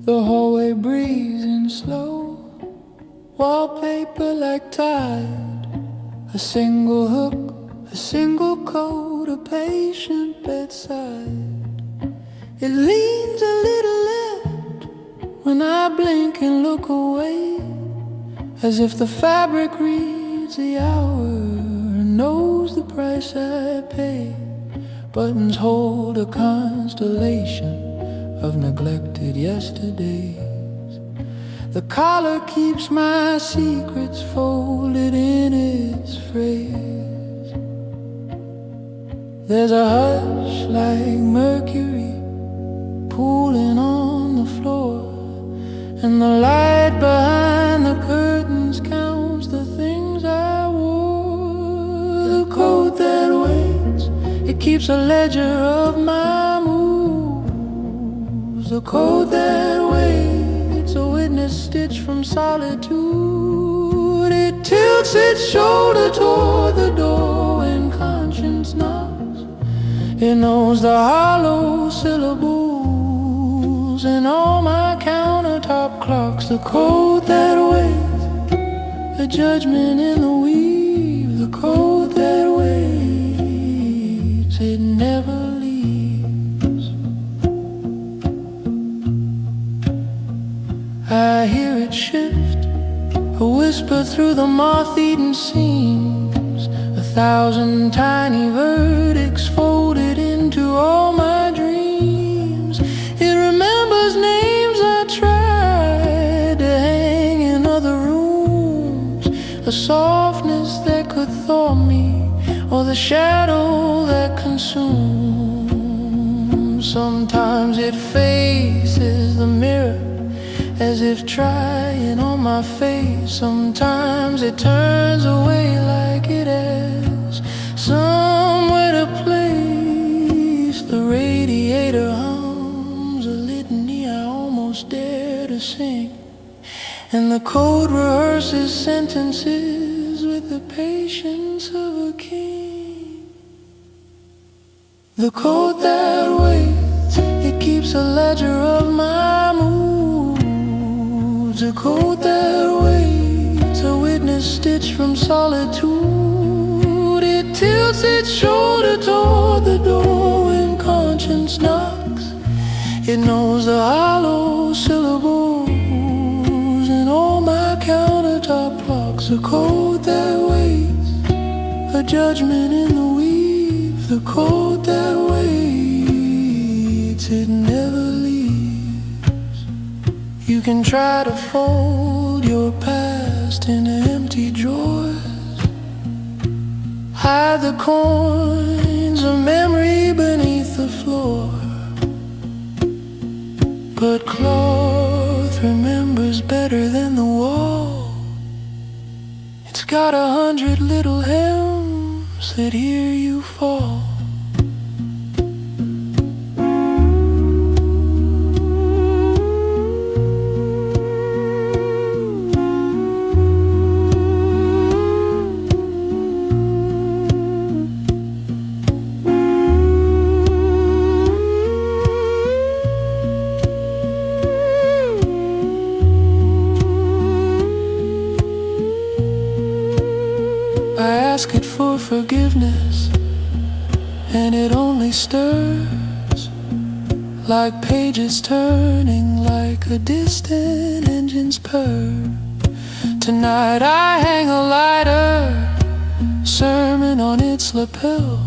The hallway breezing slow, wallpaper like tide. A single hook, a single coat, a patient bedside. It leans a little left when I blink and look away, as if the fabric reads the hour and knows the price I pay. Buttons hold a constellation of neglected yesterdays. The collar keeps my secrets folded in its phrase. There's a hush like mercury pooling on the floor, and the light behind the curtains counts the things I wore. The coat that waits, it keeps a ledger of my moves. The coat that waits, a witness stitched from solitude. It tilts its shoulder toward the door when conscience knocks. It knows the hollow syllables in all my countertop clocks. The coat that waits, a judgment in the weave. The coat that waits, it never leaves. I hear it shift, a whisper through the moth-eaten seams. 1,000 tiny verdicts folded into all my dreams. It remembers names I tried to hang in other rooms. A softness that could thaw me, or the shadow that consumes. Sometimes it faces the mirror as if trying on my face. Sometimes it turns away like it has somewhere to place. The radiator hums a litany I almost dare to sing, and the code rehearses sentences with the patience of a king. The code that waits, it keeps a ledger of my moods. A code that waits, a witness stitched from solitude. It tilts its shoulder toward the door when conscience knocks. It knows the hollow syllables in all my countertop clocks. A code that waits, a judgment in the weave. The code that waits, it never leaves. You can try to fold your past in empty drawers, hide the coins of memory beneath the floor, but cloth remembers better than the wall. It's got 100 little hymns that hear you fall. I ask it for forgiveness, and it only stirs like pages turning, like a distant engine's purr. Tonight I hang a lighter, sermon on its lapel.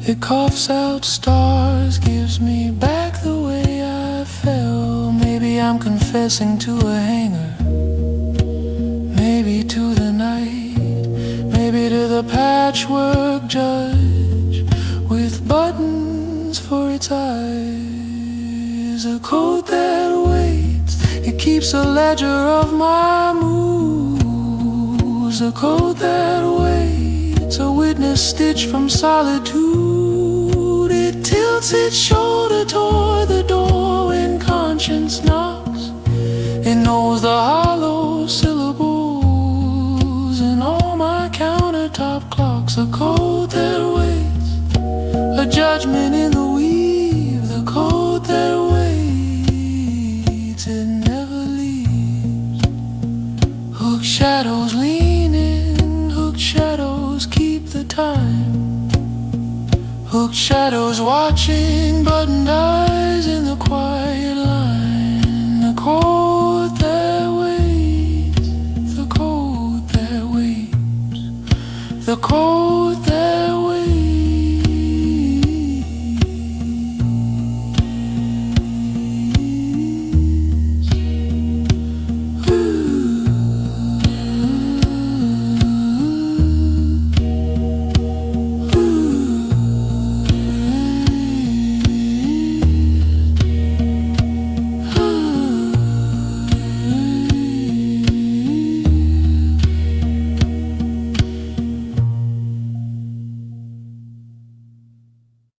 It coughs out stars, gives me back the way I fell. Maybe I'm confessing to a hanger, maybe to the night, maybe to the patchwork judge with buttons for its eyes. A code that waits, it keeps a ledger of my moves. A code that waits, a witness stitched from solitude. It tilts its shoulder toward the door when conscience knocks. It knows the hollow syllables in all my countertop clocks. A code that waits, a judgment